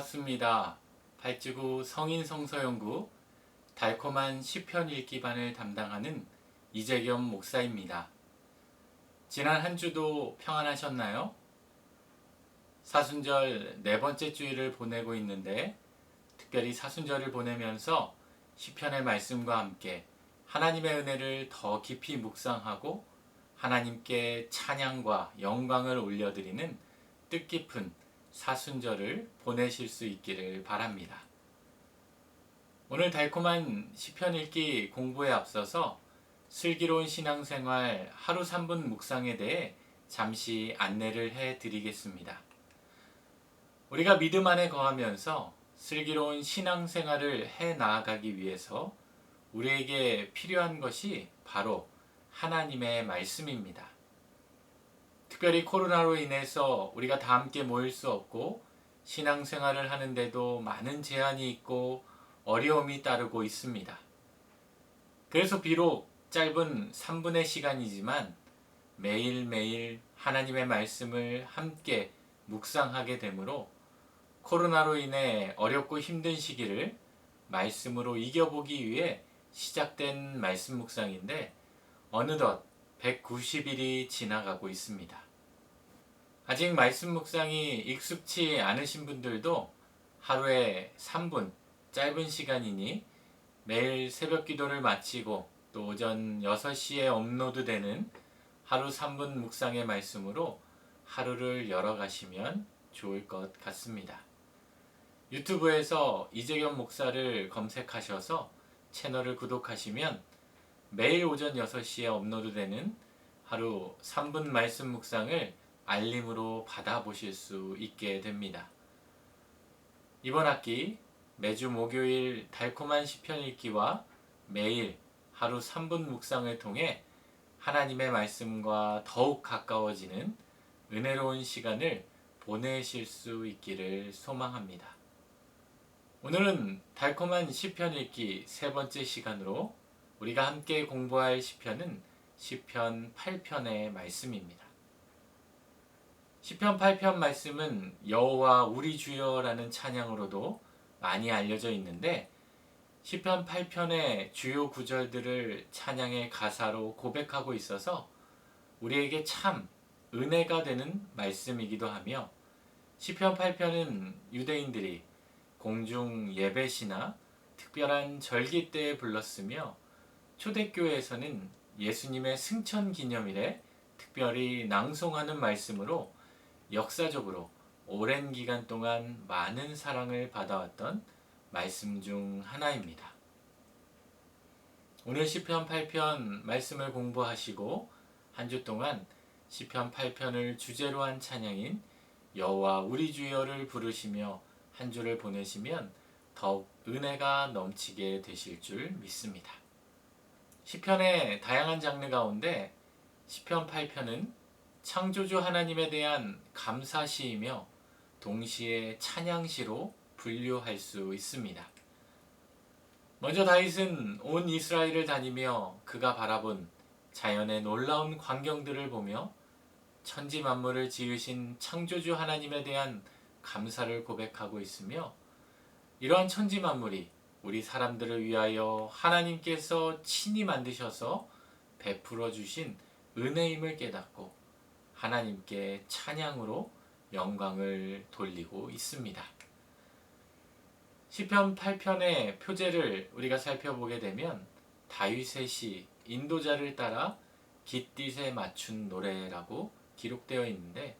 반갑습니다. 발주구 성인성서연구 달콤한 시편 읽기반을 담당하는 이재겸 목사입니다. 지난 한 주도 평안하셨나요? 사순절 네 번째 주일을 보내고 있는데 특별히 사순절을 보내면서 시편의 말씀과 함께 하나님의 은혜를 더 깊이 묵상하고 하나님께 찬양과 영광을 올려드리는 뜻깊은 사순절을 보내실 수 있기를 바랍니다. 오늘 달콤한 시편 읽기 공부에 앞서서 슬기로운 신앙생활 하루 3분 묵상에 대해 잠시 안내를 해드리겠습니다. 우리가 믿음 안에 거하면서 슬기로운 신앙생활을 해 나아가기 위해서 우리에게 필요한 것이 바로 하나님의 말씀입니다. 특별히 코로나로 인해서 우리가 다 함께 모일 수 없고 신앙생활을 하는데도 많은 제한이 있고 어려움이 따르고 있습니다. 그래서 비록 짧은 3분의 시간이지만 매일매일 하나님의 말씀을 함께 묵상하게 되므로 코로나로 인해 어렵고 힘든 시기를 말씀으로 이겨보기 위해 시작된 말씀 묵상인데 어느덧 190일이 지나가고 있습니다. 아직 말씀 묵상이 익숙치 않으신 분들도 하루에 3분 짧은 시간이니 매일 새벽 기도를 마치고 또 오전 6시에 업로드되는 하루 3분 묵상의 말씀으로 하루를 열어가시면 좋을 것 같습니다. 유튜브에서 이재겸 목사를 검색하셔서 채널을 구독하시면 매일 오전 6시에 업로드되는 하루 3분 말씀 묵상을 알림으로 받아보실 수 있게 됩니다. 이번 학기 매주 목요일 달콤한 시편 읽기와 매일 하루 3분 묵상을 통해 하나님의 말씀과 더욱 가까워지는 은혜로운 시간을 보내실 수 있기를 소망합니다. 오늘은 달콤한 시편 읽기 세 번째 시간으로 우리가 함께 공부할 시편은 시편 8편의 말씀입니다. 시편 8편 말씀은 여호와 우리 주여라는 찬양으로도 많이 알려져 있는데 시편 8편의 주요 구절들을 찬양의 가사로 고백하고 있어서 우리에게 참 은혜가 되는 말씀이기도 하며 시편 8편은 유대인들이 공중 예배시나 특별한 절기 때에 불렀으며 초대교회에서는 예수님의 승천 기념일에 특별히 낭송하는 말씀으로 역사적으로 오랜 기간 동안 많은 사랑을 받아왔던 말씀 중 하나입니다. 오늘 시편 8편 말씀을 공부하시고 한 주 동안 시편 8편을 주제로 한 찬양인 여호와 우리 주여를 부르시며 한 주를 보내시면 더욱 은혜가 넘치게 되실 줄 믿습니다. 시편의 다양한 장르 가운데 시편 8편은 창조주 하나님에 대한 감사시이며 동시에 찬양시로 분류할 수 있습니다. 먼저 다윗은 온 이스라엘을 다니며 그가 바라본 자연의 놀라운 광경들을 보며 천지 만물을 지으신 창조주 하나님에 대한 감사를 고백하고 있으며 이러한 천지 만물이 우리 사람들을 위하여 하나님께서 친히 만드셔서 베풀어 주신 은혜임을 깨닫고 하나님께 찬양으로 영광을 돌리고 있습니다. 시편 8편의 표제를 우리가 살펴보게 되면 다윗의 시 인도자를 따라 깃딧에 맞춘 노래라고 기록되어 있는데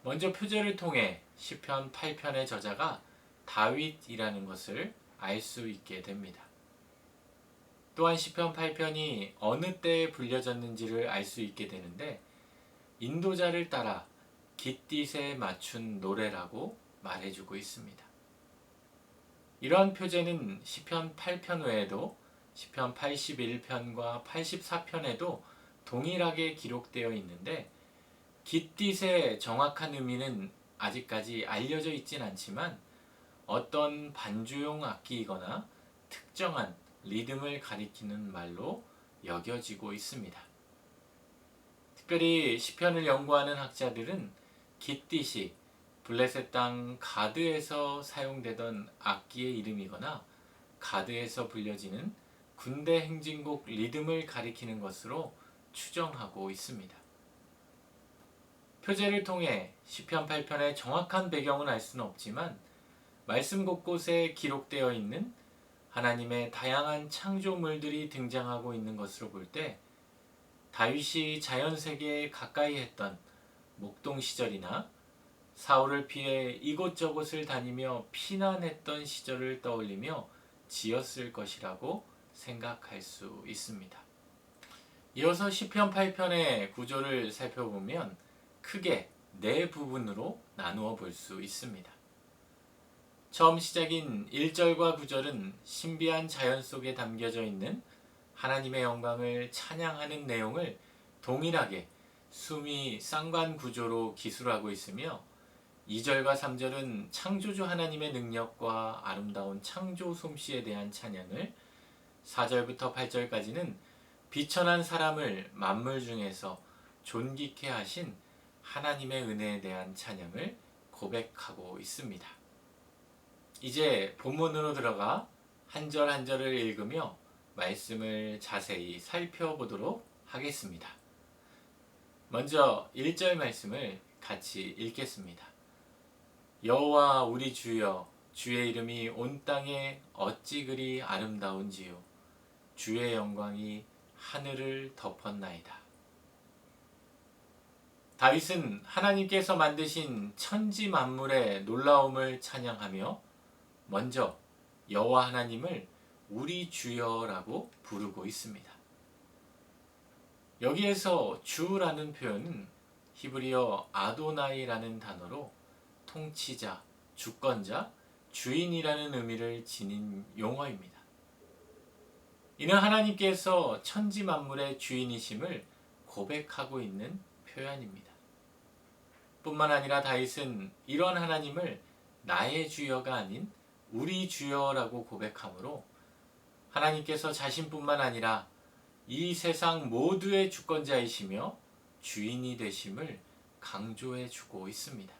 먼저 표제를 통해 시편 8편의 저자가 다윗이라는 것을 알 수 있게 됩니다. 또한 시편 8편이 어느 때에 불려졌는지를 알 수 있게 되는데 인도자를 따라 깃딧에 맞춘 노래라고 말해주고 있습니다. 이러한 표제는 시편 8편 외에도 시편 81편과 84편에도 동일하게 기록되어 있는데 깃딧의 정확한 의미는 아직까지 알려져 있진 않지만 어떤 반주용 악기이거나 특정한 리듬을 가리키는 말로 여겨지고 있습니다. 특별히 시편을 연구하는 학자들은 깃딧이 블레셋 땅 가드에서 사용되던 악기의 이름이거나 가드에서 불려지는 군대 행진곡 리듬을 가리키는 것으로 추정하고 있습니다. 표제를 통해 시편 8편의 정확한 배경은 알 수는 없지만 말씀 곳곳에 기록되어 있는 하나님의 다양한 창조물들이 등장하고 있는 것으로 볼 때 다윗이 자연세계에 가까이 했던 목동 시절이나 사울을 피해 이곳저곳을 다니며 피난했던 시절을 떠올리며 지었을 것이라고 생각할 수 있습니다. 이어서 시편 8편의 구조를 살펴보면 크게 네 부분으로 나누어 볼 수 있습니다. 처음 시작인 1절과 9절은 신비한 자연 속에 담겨져 있는 하나님의 영광을 찬양하는 내용을 동일하게 수미 쌍관 구조로 기술하고 있으며 2절과 3절은 창조주 하나님의 능력과 아름다운 창조 솜씨에 대한 찬양을 4절부터 8절까지는 비천한 사람을 만물 중에서 존귀케 하신 하나님의 은혜에 대한 찬양을 고백하고 있습니다. 이제 본문으로 들어가 한 절 한 절을 읽으며 말씀을 자세히 살펴보도록 하겠습니다. 먼저 1절 말씀을 같이 읽겠습니다. 여호와 우리 주여, 주의 이름이 온 땅에 어찌 그리 아름다운지요. 주의 영광이 하늘을 덮었나이다. 다윗은 하나님께서 만드신 천지 만물의 놀라움을 찬양하며 먼저 여호와 하나님을 우리 주여라고 부르고 있습니다. 여기에서 주라는 표현은 히브리어 아도나이라는 단어로 통치자, 주권자, 주인이라는 의미를 지닌 용어입니다. 이는 하나님께서 천지 만물의 주인이심을 고백하고 있는 표현입니다. 뿐만 아니라 다윗은 이런 하나님을 나의 주여가 아닌 우리 주여라고 고백하므로 하나님께서 자신뿐만 아니라 이 세상 모두의 주권자이시며 주인이 되심을 강조해 주고 있습니다.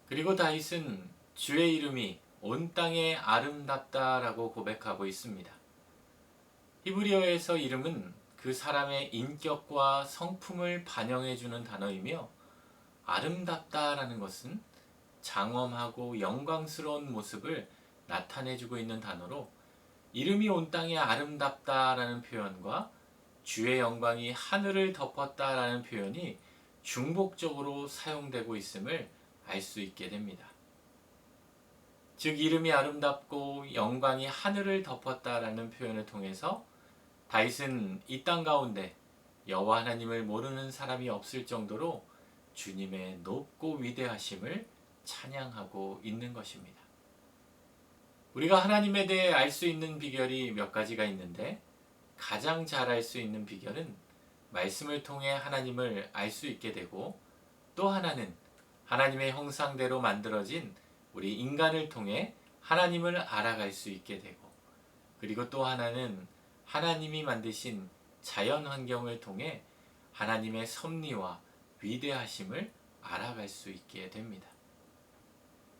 그리고 다윗은 주의 이름이 온 땅에 아름답다라고 고백하고 있습니다. 히브리어에서 이름은 그 사람의 인격과 성품을 반영해 주는 단어이며 아름답다라는 것은 장엄하고 영광스러운 모습을 나타내 주고 있는 단어로 이름이 온 땅에 아름답다라는 표현과 주의 영광이 하늘을 덮었다라는 표현이 중복적으로 사용되고 있음을 알 수 있게 됩니다. 즉 이름이 아름답고 영광이 하늘을 덮었다라는 표현을 통해서 다윗은 이 땅 가운데 여호와 하나님을 모르는 사람이 없을 정도로 주님의 높고 위대하심을 찬양하고 있는 것입니다. 우리가 하나님에 대해 알 수 있는 비결이 몇 가지가 있는데 가장 잘 알 수 있는 비결은 말씀을 통해 하나님을 알 수 있게 되고 또 하나는 하나님의 형상대로 만들어진 우리 인간을 통해 하나님을 알아갈 수 있게 되고 그리고 또 하나는 하나님이 만드신 자연 환경을 통해 하나님의 섭리와 위대하심을 알아갈 수 있게 됩니다.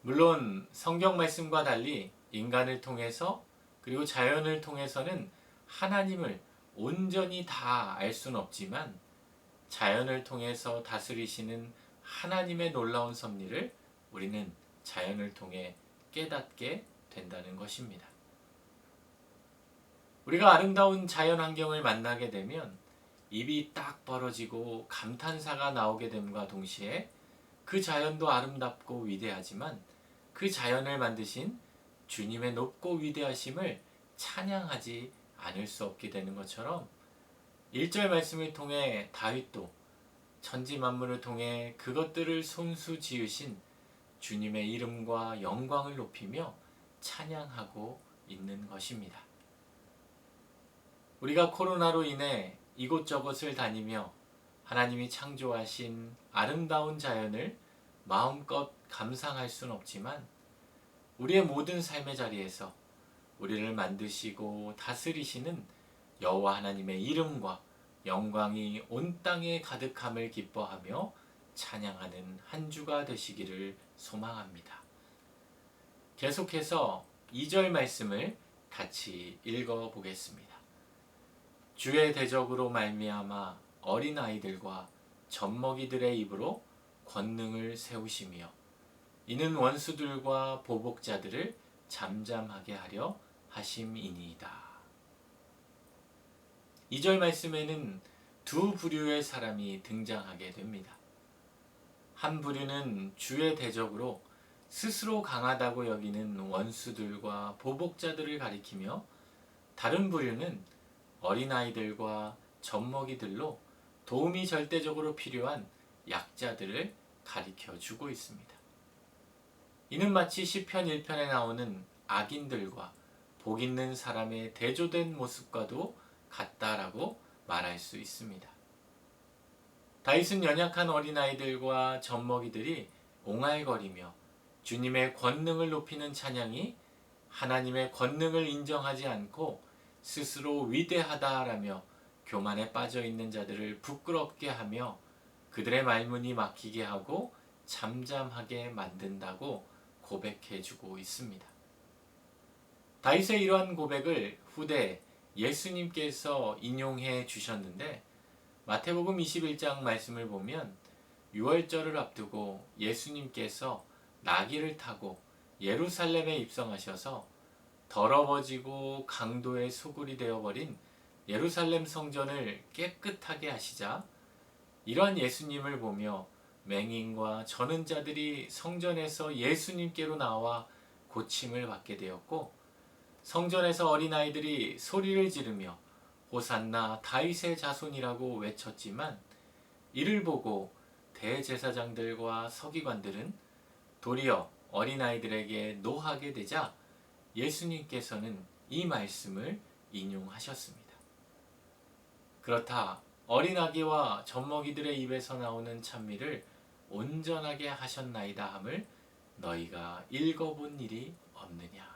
물론 성경 말씀과 달리 인간을 통해서 그리고 자연을 통해서는 하나님을 온전히 다 알 수는 없지만 자연을 통해서 다스리시는 하나님의 놀라운 섭리를 우리는 자연을 통해 깨닫게 된다는 것입니다. 우리가 아름다운 자연 환경을 만나게 되면 입이 딱 벌어지고 감탄사가 나오게 됨과 동시에 그 자연도 아름답고 위대하지만 그 자연을 만드신 주님의 높고 위대하심을 찬양하지 않을 수 없게 되는 것처럼 1절 말씀을 통해 다윗도 천지 만물을 통해 그것들을 손수 지으신 주님의 이름과 영광을 높이며 찬양하고 있는 것입니다. 우리가 코로나로 인해 이곳저곳을 다니며 하나님이 창조하신 아름다운 자연을 마음껏 감상할 수는 없지만 우리의 모든 삶의 자리에서 우리를 만드시고 다스리시는 여호와 하나님의 이름과 영광이 온 땅에 가득함을 기뻐하며 찬양하는 한 주가 되시기를 소망합니다. 계속해서 2절 말씀을 같이 읽어보겠습니다. 주의 대적으로 말미암아 어린아이들과 젖먹이들의 입으로 권능을 세우시며 이는 원수들과 보복자들을 잠잠하게 하려 하심이니이다. 2절 말씀에는 두 부류의 사람이 등장하게 됩니다. 한 부류는 주의 대적으로 스스로 강하다고 여기는 원수들과 보복자들을 가리키며 다른 부류는 어린아이들과 젖먹이들로 도움이 절대적으로 필요한 약자들을 가리켜 주고 있습니다. 이는 마치 시편 1편에 나오는 악인들과 복 있는 사람의 대조된 모습과도 같다라고 말할 수 있습니다. 다윗은 연약한 어린아이들과 젖먹이들이 옹알거리며 주님의 권능을 높이는 찬양이 하나님의 권능을 인정하지 않고 스스로 위대하다라며 교만에 빠져 있는 자들을 부끄럽게 하며 그들의 말문이 막히게 하고 잠잠하게 만든다고 고백해주고 있습니다. 다윗의 이러한 고백을 후대 예수님께서 인용해 주셨는데 마태복음 21장 말씀을 보면 유월절을 앞두고 예수님께서 나귀를 타고 예루살렘에 입성하셔서 더러워지고 강도의 소굴이 되어버린 예루살렘 성전을 깨끗하게 하시자 이러한 예수님을 보며 맹인과 저는 자들이 성전에서 예수님께로 나와 고침을 받게 되었고 성전에서 어린아이들이 소리를 지르며 호산나 다윗의 자손이라고 외쳤지만 이를 보고 대제사장들과 서기관들은 도리어 어린아이들에게 노하게 되자 예수님께서는 이 말씀을 인용하셨습니다. 그렇다 어린아기와 젖먹이들의 입에서 나오는 찬미를 온전하게 하셨나이다 함을 너희가 읽어본 일이 없느냐.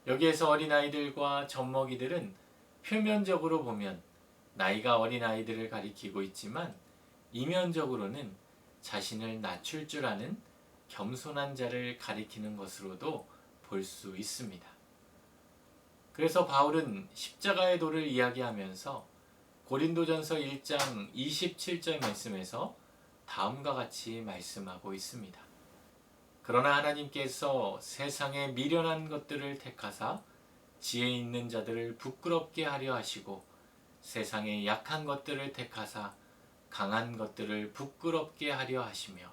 여기에서 어린아이들과 젖먹이들은 표면적으로 보면 나이가 어린아이들을 가리키고 있지만 이면적으로는 자신을 낮출 줄 아는 겸손한 자를 가리키는 것으로도 볼 수 있습니다. 그래서 바울은 십자가의 도를 이야기하면서 고린도전서 1장 27절 말씀에서 다음과 같이 말씀하고 있습니다. 그러나 하나님께서 세상의 미련한 것들을 택하사 지혜 있는 자들을 부끄럽게 하려 하시고 세상의 약한 것들을 택하사 강한 것들을 부끄럽게 하려 하시며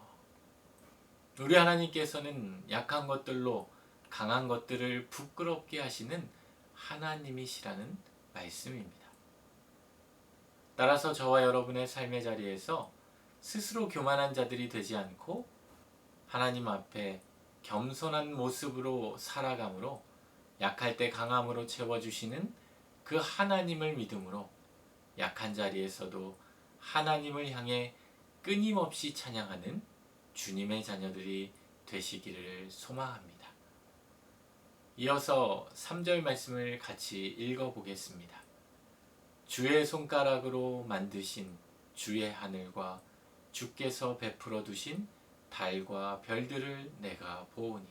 우리 하나님께서는 약한 것들로 강한 것들을 부끄럽게 하시는 하나님이시라는 말씀입니다. 따라서 저와 여러분의 삶의 자리에서 스스로 교만한 자들이 되지 않고 하나님 앞에 겸손한 모습으로 살아감으로 약할 때 강함으로 채워주시는 그 하나님을 믿음으로 약한 자리에서도 하나님을 향해 끊임없이 찬양하는 주님의 자녀들이 되시기를 소망합니다. 이어서 3절 말씀을 같이 읽어보겠습니다. 주의 손가락으로 만드신 주의 하늘과 주께서 베풀어 두신 달과 별들을 내가 보오니.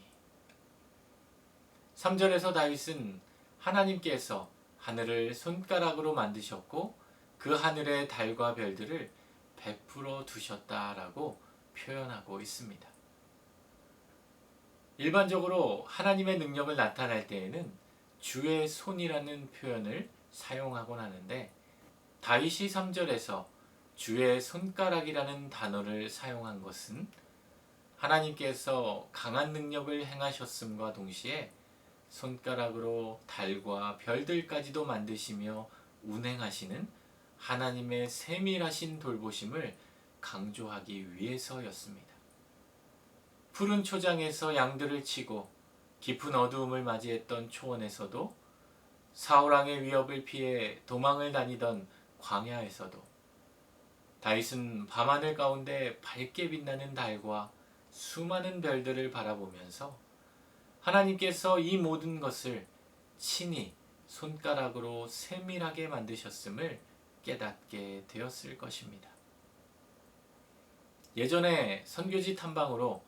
3절에서 다윗은 하나님께서 하늘을 손가락으로 만드셨고 그 하늘의 달과 별들을 베풀어 두셨다라고 표현하고 있습니다. 일반적으로 하나님의 능력을 나타낼 때에는 주의 손이라는 표현을 사용하곤 하는데 다윗이 3절에서 주의 손가락이라는 단어를 사용한 것은 하나님께서 강한 능력을 행하셨음과 동시에 손가락으로 달과 별들까지도 만드시며 운행하시는 하나님의 세밀하신 돌보심을 강조하기 위해서였습니다. 푸른 초장에서 양들을 치고 깊은 어두움을 맞이했던 초원에서도 사울왕의 위협을 피해 도망을 다니던 광야에서도 다윗은 밤하늘 가운데 밝게 빛나는 달과 수많은 별들을 바라보면서 하나님께서 이 모든 것을 친히 손가락으로 세밀하게 만드셨음을 깨닫게 되었을 것입니다. 예전에 선교지 탐방으로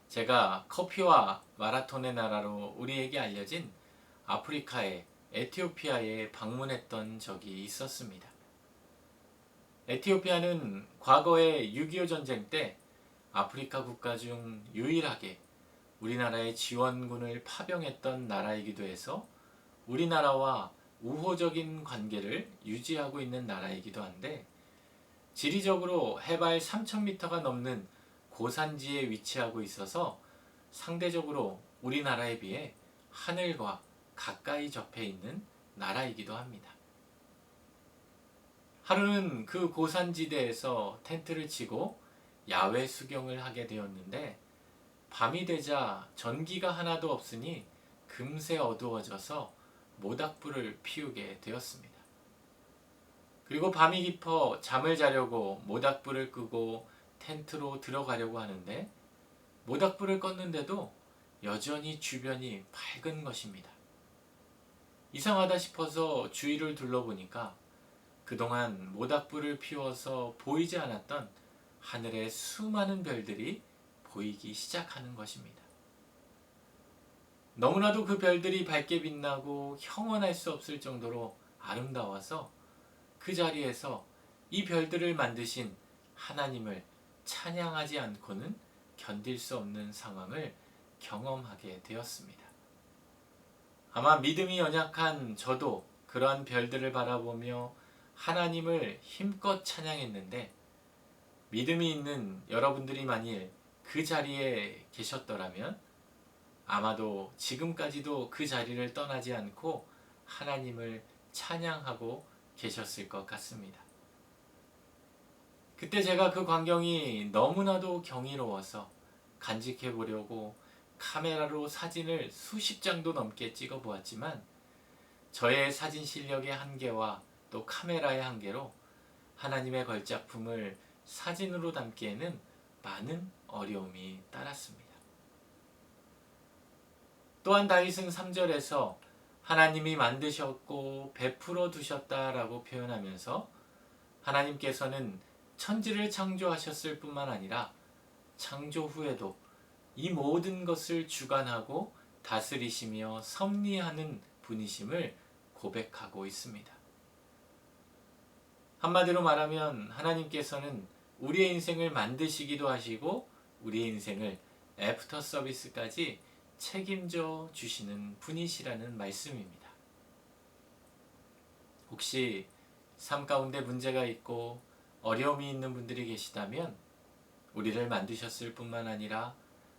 제가 커피와 마라톤의 나라로 우리에게 알려진 아프리카의 에티오피아에 방문했던 적이 있었습니다. 에티오피아는 과거에 6.25 전쟁 때 아프리카 국가 중 유일하게 우리나라의 지원군을 파병했던 나라이기도 해서 우리나라와 우호적인 관계를 유지하고 있는 나라이기도 한데, 지리적으로 해발 3,000m가 넘는 고산지에 위치하고 있어서 상대적으로 우리나라에 비해 하늘과 가까이 접해 있는 나라이기도 합니다. 하루는 그 고산지대에서 텐트를 치고 야외 수경을 하게 되었는데, 밤이 되자 전기가 하나도 없으니 금세 어두워져서 모닥불을 피우게 되었습니다. 그리고 밤이 깊어 잠을 자려고 모닥불을 끄고 텐트로 들어가려고 하는데, 모닥불을 껐는데도 여전히 주변이 밝은 것입니다. 이상하다 싶어서 주위를 둘러보니까 그동안 모닥불을 피워서 보이지 않았던 하늘의 수많은 별들이 보이기 시작하는 것입니다. 너무나도 그 별들이 밝게 빛나고 형언할 수 없을 정도로 아름다워서 그 자리에서 이 별들을 만드신 하나님을 찬양하지 않고는 견딜 수 없는 상황을 경험하게 되었습니다. 아마 믿음이 연약한 저도 그러한 별들을 바라보며 하나님을 힘껏 찬양했는데, 믿음이 있는 여러분들이 만일 그 자리에 계셨더라면 아마도 지금까지도 그 자리를 떠나지 않고 하나님을 찬양하고 계셨을 것 같습니다. 그때 제가 그 광경이 너무나도 경이로워서 간직해 보려고 카메라로 사진을 수십 장도 넘게 찍어 보았지만, 저의 사진 실력의 한계와 또 카메라의 한계로 하나님의 걸작품을 사진으로 담기에는 많은 어려움이 따랐습니다. 또한 다윗은 3절에서 하나님이 만드셨고 베풀어 두셨다라고 표현하면서 하나님께서는 천지를 창조하셨을 뿐만 아니라 창조 후에도 이 모든 것을 주관하고 다스리시며 섭리하는 분이심을 고백하고 있습니다. 한마디로 말하면 하나님께서는 우리의 인생을 만드시기도 하시고 우리의 인생을 애프터 서비스까지 책임져 주시는 분이시라는 말씀입니다. 혹시 삶 가운데 문제가 있고 어려움이 있는 분들이 계시다면, 우리를 만드셨을 뿐만 아니라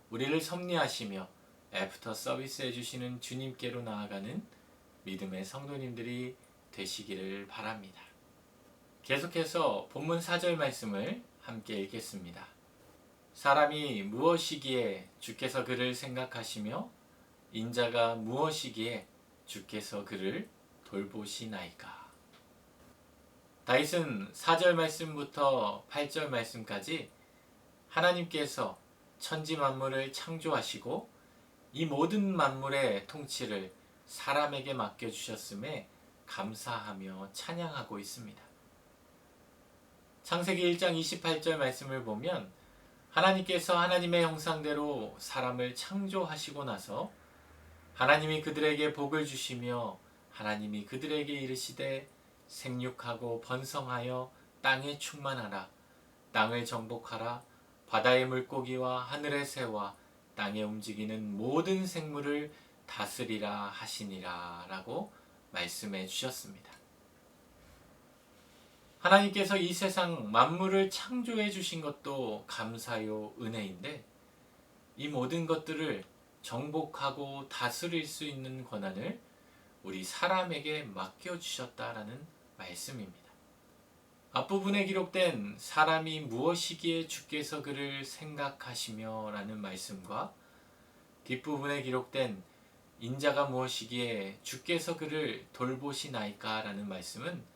우리를 섭리하시며 애프터 서비스 해주시는 주님께로 나아가는 믿음의 성도님들이 되시기를 바랍니다. 계속해서 본문 4절 말씀을 함께 읽겠습니다. 사람이 무엇이기에 주께서 그를 생각하시며 인자가 무엇이기에 주께서 그를 돌보시나이까. 다윗은 4절 말씀부터 8절 말씀까지 하나님께서 천지 만물을 창조하시고 이 모든 만물의 통치를 사람에게 맡겨주셨음에 감사하며 찬양하고 있습니다. 창세기 1장 28절 말씀을 보면 하나님께서 하나님의 형상대로 사람을 창조하시고 나서 하나님이 그들에게 복을 주시며 하나님이 그들에게 이르시되 생육하고 번성하여 땅에 충만하라. 땅을 정복하라. 바다의 물고기와 하늘의 새와 땅에 움직이는 모든 생물을 다스리라 하시니라 라고 말씀해 주셨습니다. 하나님께서 이 세상 만물을 창조해 주신 것도 감사요 은혜인데, 이 모든 것들을 정복하고 다스릴 수 있는 권한을 우리 사람에게 맡겨주셨다라는 말씀입니다. 앞부분에 기록된 사람이 무엇이기에 주께서 그를 생각하시며 라는 말씀과 뒷부분에 기록된 인자가 무엇이기에 주께서 그를 돌보시나이까 라는 말씀은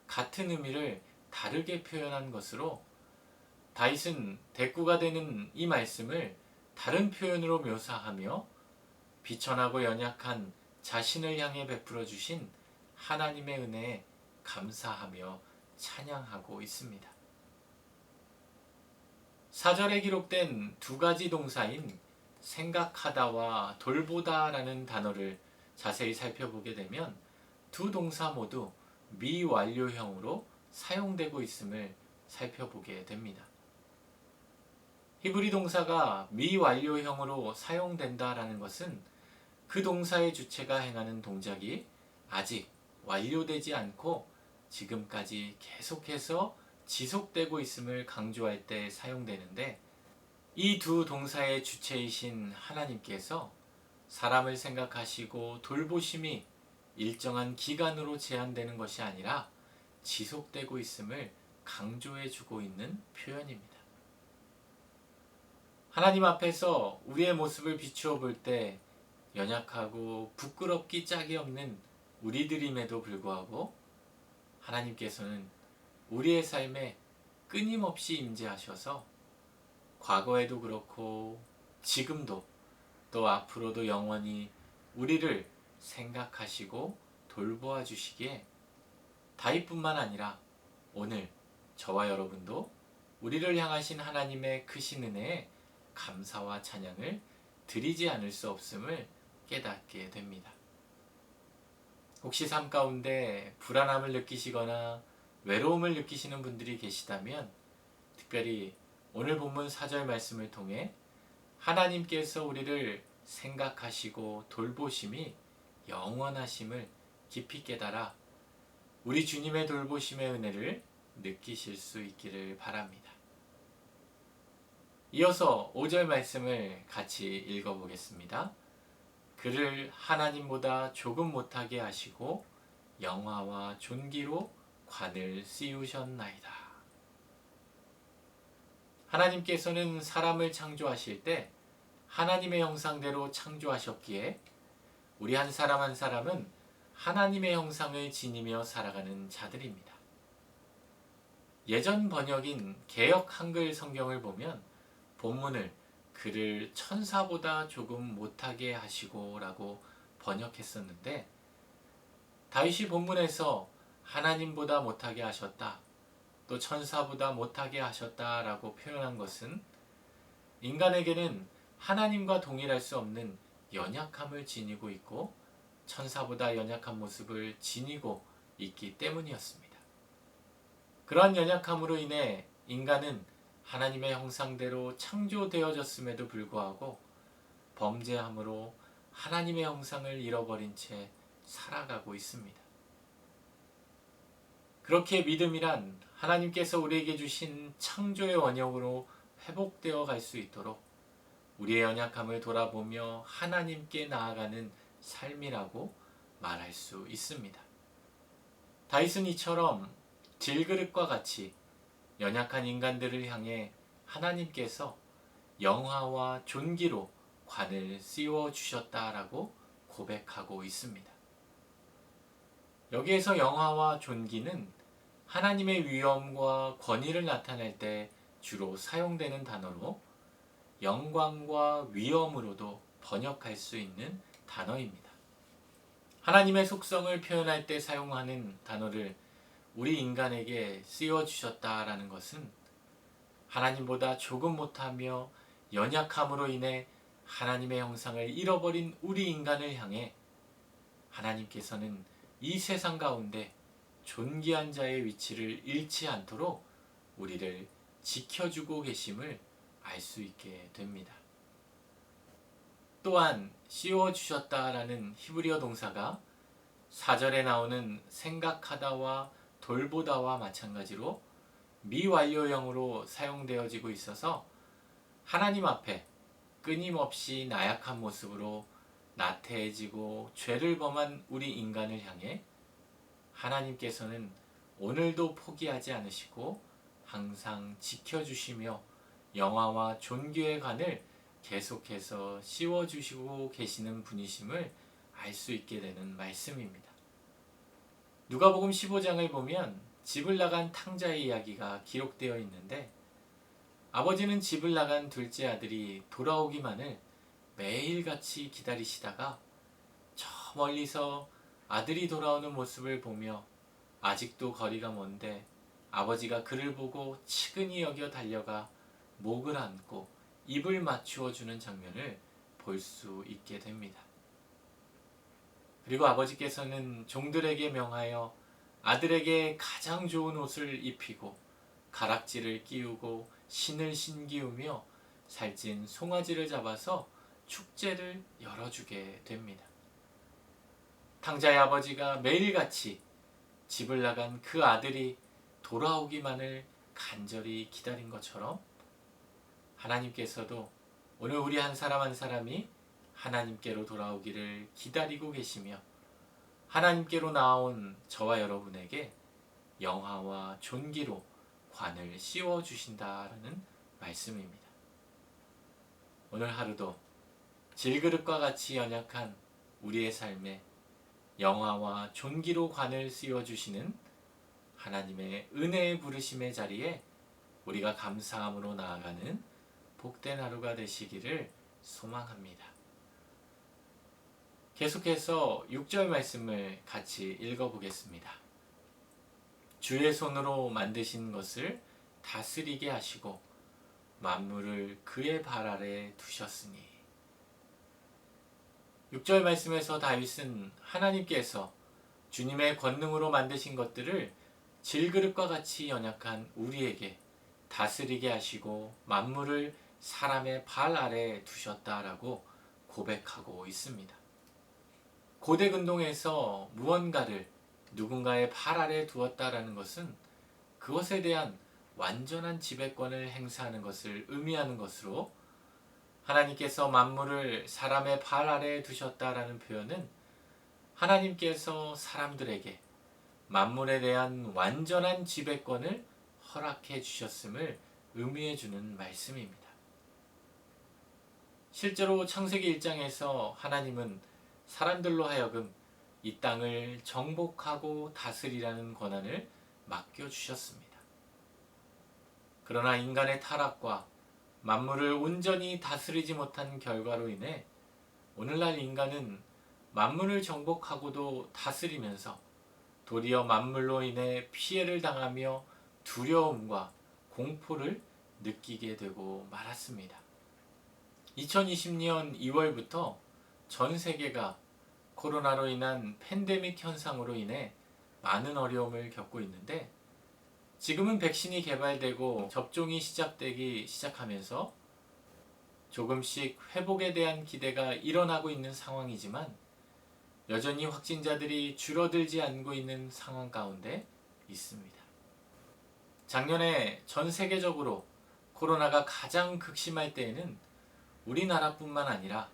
같은 의미를 다르게 표현한 것으로, 다윗은 대꾸가 되는 이 말씀을 다른 표현으로 묘사하며 비천하고 연약한 자신을 향해 베풀어 주신 하나님의 은혜에 감사하며 찬양하고 있습니다. 사절에 기록된 두 가지 동사인 생각하다와 돌보다라는 단어를 자세히 살펴보게 되면 두 동사 모두 미완료형으로 사용되고 있음을 살펴보게 됩니다. 히브리 동사가 미완료형으로 사용된다라는 것은 그 동사의 주체가 행하는 동작이 아직 완료되지 않고 지금까지 계속해서 지속되고 있음을 강조할 때 사용되는데, 이 두 동사의 주체이신 하나님께서 사람을 생각하시고 돌보심이 일정한 기간으로 제한되는 것이 아니라 지속되고 있음을 강조해 주고 있는 표현입니다. 하나님 앞에서 우리의 모습을 비추어 볼 때 연약하고 부끄럽기 짝이 없는 우리들임에도 불구하고 하나님께서는 우리의 삶에 끊임없이 임재하셔서 과거에도 그렇고 지금도 또 앞으로도 영원히 우리를 생각하시고 돌보아 주시기에 다윗뿐만 아니라 오늘 저와 여러분도 우리를 향하신 하나님의 크신 은혜에 감사와 찬양을 드리지 않을 수 없음을 깨닫게 됩니다. 혹시 삶 가운데 불안함을 느끼시거나 외로움을 느끼시는 분들이 계시다면 특별히 오늘 본문 4절 말씀을 통해 하나님께서 우리를 생각하시고 돌보심이 영원하심을 깊이 깨달아 우리 주님의 돌보심의 은혜를 느끼실 수 있기를 바랍니다. 이어서 5절 말씀을 같이 읽어보겠습니다. 그를 하나님보다 조금 못하게 하시고 영화와 존귀로 관을 씌우셨나이다. 하나님께서는 사람을 창조하실 때 하나님의 형상대로 창조하셨기에 우리 한 사람 한 사람은 하나님의 형상을 지니며 살아가는 자들입니다. 예전 번역인 개역 한글 성경을 보면 본문을 그를 천사보다 조금 못하게 하시고 라고 번역했었는데, 다윗이 본문에서 하나님보다 못하게 하셨다, 또 천사보다 못하게 하셨다 라고 표현한 것은 인간에게는 하나님과 동일할 수 없는 연약함을 지니고 있고 천사보다 연약한 모습을 지니고 있기 때문이었습니다. 그러한 연약함으로 인해 인간은 하나님의 형상대로 창조되어졌음에도 불구하고 범죄함으로 하나님의 형상을 잃어버린 채 살아가고 있습니다. 그렇게 믿음이란 하나님께서 우리에게 주신 창조의 원형으로 회복되어 갈 수 있도록 우리의 연약함을 돌아보며 하나님께 나아가는 삶이라고 말할 수 있습니다. 다윗은 이처럼 질그릇과 같이 연약한 인간들을 향해 하나님께서 영화와 존귀로 관을 씌워 주셨다라고 고백하고 있습니다. 여기에서 영화와 존귀는 하나님의 위엄과 권위를 나타낼 때 주로 사용되는 단어로 영광과 위엄으로도 번역할 수 있는 단어입니다. 하나님의 속성을 표현할 때 사용하는 단어를 우리 인간에게 씌워주셨다라는 것은 하나님보다 조금 못하며 연약함으로 인해 하나님의 형상을 잃어버린 우리 인간을 향해 하나님께서는 이 세상 가운데 존귀한 자의 위치를 잃지 않도록 우리를 지켜주고 계심을 알 수 있게 됩니다. 또한 씌워주셨다라는 히브리어 동사가 4절에 나오는 생각하다와 돌보다와 마찬가지로 미완료형으로 사용되어지고 있어서 하나님 앞에 끊임없이 나약한 모습으로 나태해지고 죄를 범한 우리 인간을 향해 하나님께서는 오늘도 포기하지 않으시고 항상 지켜주시며 영화와 존귀의 관을 계속해서 씌워주시고 계시는 분이심을 알 수 있게 되는 말씀입니다. 누가복음 15장을 보면 집을 나간 탕자의 이야기가 기록되어 있는데, 아버지는 집을 나간 둘째 아들이 돌아오기만을 매일같이 기다리시다가 저 멀리서 아들이 돌아오는 모습을 보며 아직도 거리가 먼데 아버지가 그를 보고 측은히 여겨 달려가 목을 안고 입을 맞추어 주는 장면을 볼 수 있게 됩니다. 그리고 아버지께서는 종들에게 명하여 아들에게 가장 좋은 옷을 입히고 가락지를 끼우고 신을 신기우며 살찐 송아지를 잡아서 축제를 열어주게 됩니다. 탕자의 아버지가 매일같이 집을 나간 그 아들이 돌아오기만을 간절히 기다린 것처럼 하나님께서도 오늘 우리 한 사람 한 사람이 하나님께로 돌아오기를 기다리고 계시며 하나님께로 나온 저와 여러분에게 영화와 존귀로 관을 씌워 주신다라는 말씀입니다. 오늘 하루도 질그릇과 같이 연약한 우리의 삶에 영화와 존귀로 관을 씌워 주시는 하나님의 은혜의 부르심의 자리에 우리가 감사함으로 나아가는 복된 하루가 되시기를 소망합니다. 계속해서 6절 말씀을 같이 읽어보겠습니다. 주의 손으로 만드신 것을 다스리게 하시고 만물을 그의 발 아래 두셨으니. 6절 말씀에서 다윗은 하나님께서 주님의 권능으로 만드신 것들을 질그릇과 같이 연약한 우리에게 다스리게 하시고 만물을 사람의 발 아래 두셨다라고 고백하고 있습니다. 고대 근동에서 무언가를 누군가의 발 아래 두었다라는 것은 그것에 대한 완전한 지배권을 행사하는 것을 의미하는 것으로, 하나님께서 만물을 사람의 발 아래에 두셨다라는 표현은 하나님께서 사람들에게 만물에 대한 완전한 지배권을 허락해 주셨음을 의미해 주는 말씀입니다. 실제로 창세기 1장에서 하나님은 사람들로 하여금 이 땅을 정복하고 다스리라는 권한을 맡겨주셨습니다. 그러나 인간의 타락과 만물을 온전히 다스리지 못한 결과로 인해 오늘날 인간은 만물을 정복하고도 다스리면서 도리어 만물로 인해 피해를 당하며 두려움과 공포를 느끼게 되고 말았습니다. 2020년 2월부터 전 세계가 코로나로 인한 팬데믹 현상으로 인해 많은 어려움을 겪고 있는데, 지금은 백신이 개발되고 접종이 시작되기 시작하면서 조금씩 회복에 대한 기대가 일어나고 있는 상황이지만 여전히 확진자들이 줄어들지 않고 있는 상황 가운데 있습니다. 작년에 전 세계적으로 코로나가 가장 극심할 때에는 우리나라뿐만 아니라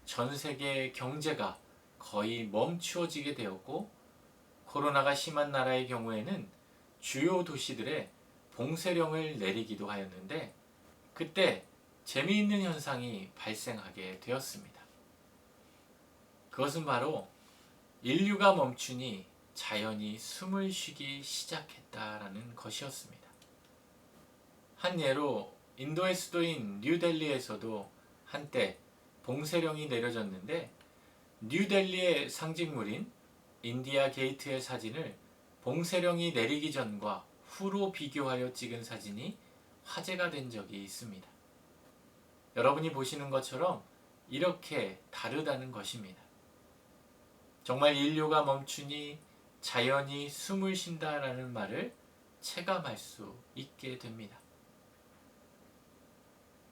전 세계 경제가 거의 멈추어지게 되었고, 코로나가 심한 나라의 경우에는 주요 도시들에 봉쇄령을 내리기도 하였는데, 그때 재미있는 현상이 발생하게 되었습니다. 그것은 바로 인류가 멈추니 자연이 숨을 쉬기 시작했다라는 것이었습니다. 한 예로 인도의 수도인 뉴델리에서도 한때 봉쇄령이 내려졌는데, 뉴델리의 상징물인 인디아 게이트의 사진을 봉쇄령이 내리기 전과 후로 비교하여 찍은 사진이 화제가 된 적이 있습니다. 여러분이 보시는 것처럼 이렇게 다르다는 것입니다. 정말 인류가 멈추니 자연이 숨을 쉰다라는 말을 체감할 수 있게 됩니다.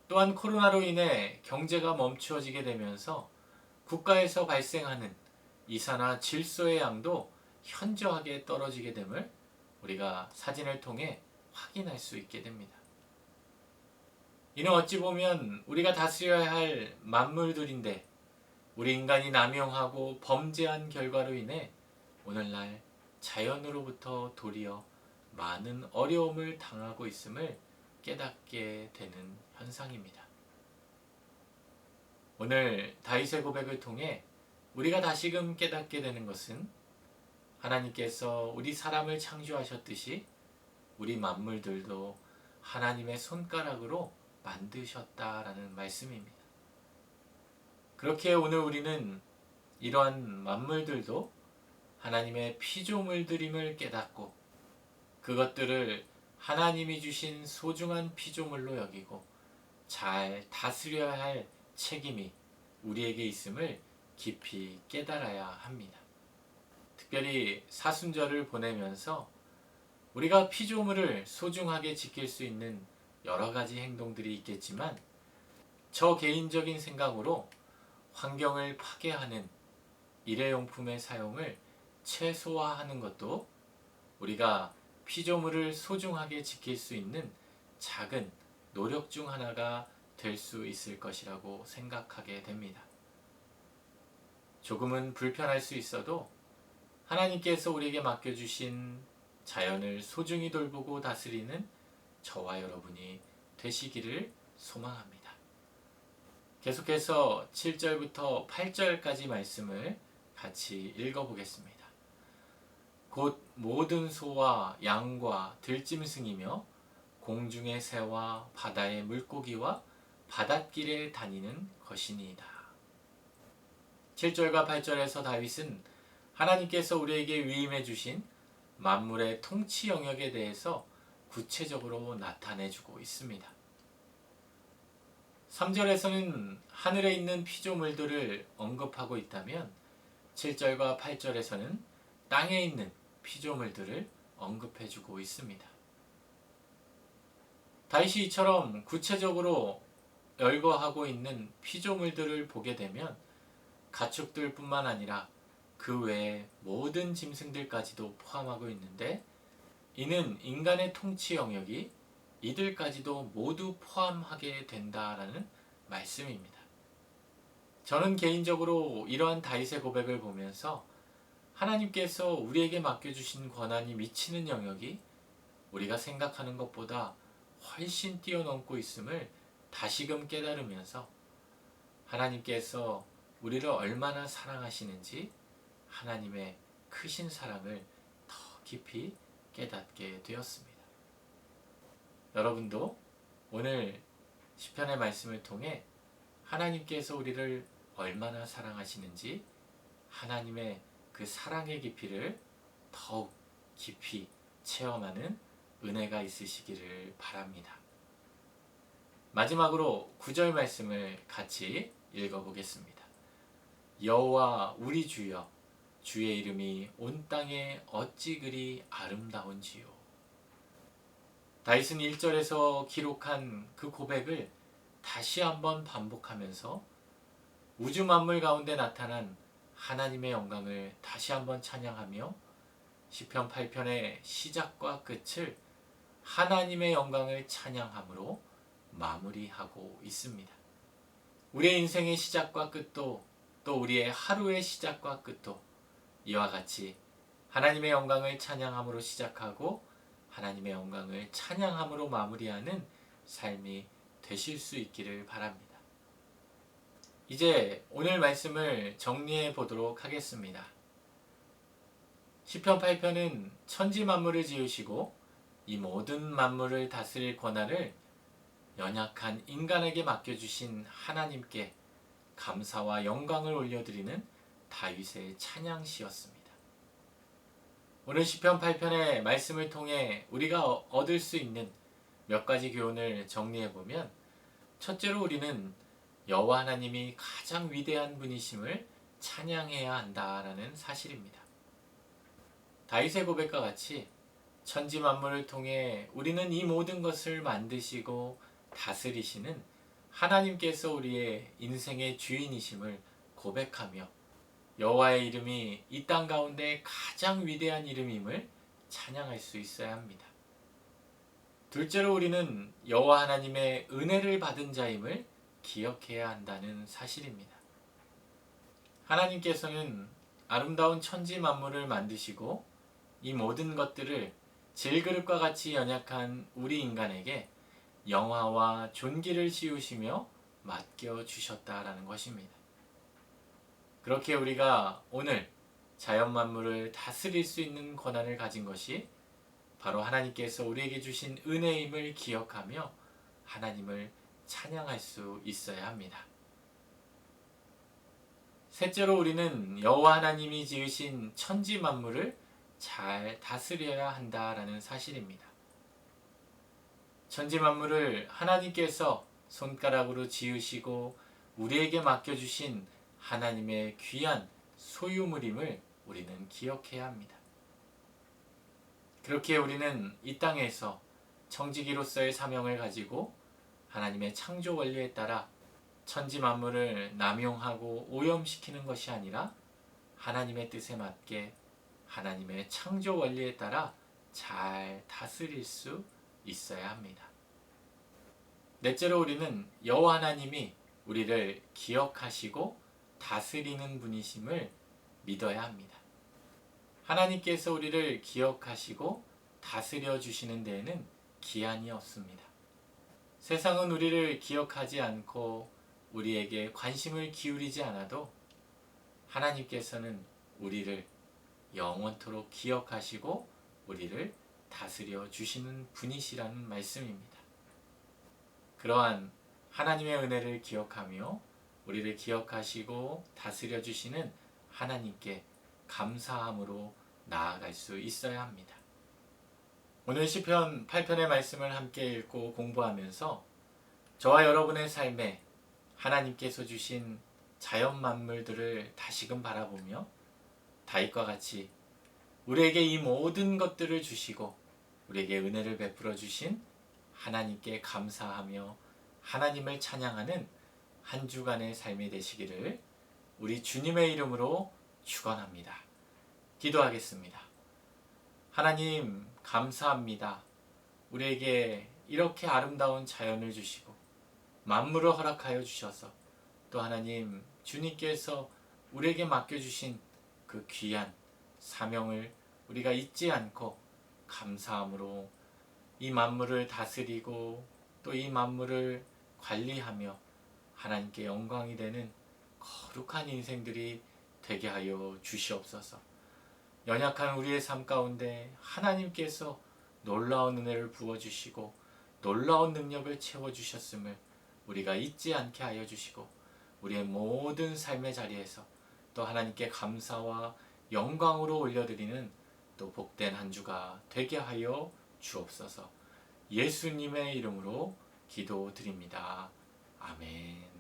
또한 코로나로 인해 경제가 멈추어지게 되면서 국가에서 발생하는 이사나 질소의 양도 현저하게 떨어지게 됨을 우리가 사진을 통해 확인할 수 있게 됩니다. 이는 어찌 보면 우리가 다스려야 할 만물들인데 우리 인간이 남용하고 범죄한 결과로 인해 오늘날 자연으로부터 도리어 많은 어려움을 당하고 있음을 깨닫게 되는 현상입니다. 오늘 다윗의 고백을 통해 우리가 다시금 깨닫게 되는 것은 하나님께서 우리 사람을 창조하셨듯이 우리 만물들도 하나님의 손가락으로 만드셨다라는 말씀입니다. 그렇게 오늘 우리는 이러한 만물들도 하나님의 피조물들임을 깨닫고 그것들을 하나님이 주신 소중한 피조물로 여기고 잘 다스려야 할 책임이 우리에게 있음을 깊이 깨달아야 합니다. 특별히 사순절을 보내면서 우리가 피조물을 소중하게 지킬 수 있는 여러 가지 행동들이 있겠지만 저 개인적인 생각으로 환경을 파괴하는 일회용품의 사용을 최소화하는 것도 우리가 피조물을 소중하게 지킬 수 있는 작은 노력 중 하나가 될 수 있을 것이라고 생각하게 됩니다. 조금은 불편할 수 있어도 하나님께서 우리에게 맡겨주신 자연을 소중히 돌보고 다스리는 저와 여러분이 되시기를 소망합니다. 계속해서 7절부터 8절까지 말씀을 같이 읽어보겠습니다. 곧 모든 소와 양과 들짐승이며 공중의 새와 바다의 물고기와 바닷길에 다니는 것이니이다. 7절과 8절에서 다윗은 하나님께서 우리에게 위임해 주신 만물의 통치 영역에 대해서 구체적으로 나타내주고 있습니다. 3절에서는 하늘에 있는 피조물들을 언급하고 있다면 7절과 8절에서는 땅에 있는 피조물들을 언급해주고 있습니다. 다윗이 이처럼 구체적으로 열거하고 있는 피조물들을 보게 되면 가축들 뿐만 아니라 그 외의 모든 짐승들까지도 포함하고 있는데 이는 인간의 통치 영역이 이들까지도 모두 포함하게 된다라는 말씀입니다. 저는 개인적으로 이러한 다윗의 고백을 보면서 하나님께서 우리에게 맡겨주신 권한이 미치는 영역이 우리가 생각하는 것보다 훨씬 뛰어넘고 있음을 다시금 깨달으면서 하나님께서 우리를 얼마나 사랑하시는지 하나님의 크신 사랑을 더 깊이 깨닫게 되었습니다. 여러분도 오늘 시편의 말씀을 통해 하나님께서 우리를 얼마나 사랑하시는지 하나님의 그 사랑의 깊이를 더욱 깊이 체험하는 은혜가 있으시기를 바랍니다. 마지막으로 9절 말씀을 같이 읽어보겠습니다. 여호와 우리 주여 주의 이름이 온 땅에 어찌 그리 아름다운지요. 다윗은 1절에서 기록한 그 고백을 다시 한번 반복하면서 우주 만물 가운데 나타난 하나님의 영광을 다시 한번 찬양하며 시편 8편의 시작과 끝을 하나님의 영광을 찬양함으로 마무리하고 있습니다. 우리의 인생의 시작과 끝도 또 우리의 하루의 시작과 끝도 이와 같이 하나님의 영광을 찬양함으로 시작하고 하나님의 영광을 찬양함으로 마무리하는 삶이 되실 수 있기를 바랍니다. 이제 오늘 말씀을 정리해 보도록 하겠습니다. 시편 8편은 천지 만물을 지으시고 이 모든 만물을 다스릴 권한을 연약한 인간에게 맡겨주신 하나님께 감사와 영광을 올려드리는 다윗의 찬양시였습니다. 오늘 시편 8편의 말씀을 통해 우리가 얻을 수 있는 몇 가지 교훈을 정리해보면 첫째로 우리는 여호와 하나님이 가장 위대한 분이심을 찬양해야 한다라는 사실입니다. 다윗의 고백과 같이 천지 만물을 통해 우리는 이 모든 것을 만드시고 다스리시는 하나님께서 우리의 인생의 주인이심을 고백하며 여호와의 이름이 이 땅 가운데 가장 위대한 이름임을 찬양할 수 있어야 합니다. 둘째로 우리는 여호와 하나님의 은혜를 받은 자임을 기억해야 한다는 사실입니다. 하나님께서는 아름다운 천지 만물을 만드시고 이 모든 것들을 질그릇과 같이 연약한 우리 인간에게 영화와 존귀를 씌우시며 맡겨주셨다라는 것입니다. 그렇게 우리가 오늘 자연 만물을 다스릴 수 있는 권한을 가진 것이 바로 하나님께서 우리에게 주신 은혜임을 기억하며 하나님을 찬양할 수 있어야 합니다. 셋째로 우리는 여호와 하나님이 지으신 천지 만물을 잘 다스려야 한다라는 사실입니다. 천지 만물을 하나님께서 손가락으로 지으시고 우리에게 맡겨주신 하나님의 귀한 소유물임을 우리는 기억해야 합니다. 그렇게 우리는 이 땅에서 청지기로서의 사명을 가지고 하나님의 창조 원리에 따라 천지 만물을 남용하고 오염시키는 것이 아니라 하나님의 뜻에 맞게 하나님의 창조 원리에 따라 잘 다스릴 수 있어야 합니다. 넷째로 우리는 여호와 하나님이 우리를 기억하시고 다스리는 분이심을 믿어야 합니다. 하나님께서 우리를 기억하시고 다스려 주시는 데에는 기한이 없습니다. 세상은 우리를 기억하지 않고 우리에게 관심을 기울이지 않아도 하나님께서는 우리를 영원토록 기억하시고 우리를 다스려 주시는 분이시라는 말씀입니다. 그러한 하나님의 은혜를 기억하며 우리를 기억하시고 다스려 주시는 하나님께 감사함으로 나아갈 수 있어야 합니다. 오늘 시편 8편의 말씀을 함께 읽고 공부하면서 저와 여러분의 삶에 하나님께서 주신 자연 만물들을 다시금 바라보며 다윗과 같이 우리에게 이 모든 것들을 주시고 우리에게 은혜를 베풀어 주신 하나님께 감사하며 하나님을 찬양하는 한 주간의 삶이 되시기를 우리 주님의 이름으로 축원합니다. 기도하겠습니다. 하나님 감사합니다. 우리에게 이렇게 아름다운 자연을 주시고 만물을 허락하여 주셔서 또 하나님 주님께서 우리에게 맡겨주신 그 귀한 사명을 우리가 잊지 않고 감사함으로 이 만물을 다스리고 또 이 만물을 관리하며 하나님께 영광이 되는 거룩한 인생들이 되게 하여 주시옵소서. 연약한 우리의 삶 가운데 하나님께서 놀라운 은혜를 부어주시고 놀라운 능력을 채워주셨음을 우리가 잊지 않게 하여 주시고 우리의 모든 삶의 자리에서 또 하나님께 감사와 영광으로 올려드리는 또 복된 한 주가 되게 하여 주옵소서. 예수님의 이름으로 기도드립니다. 아멘.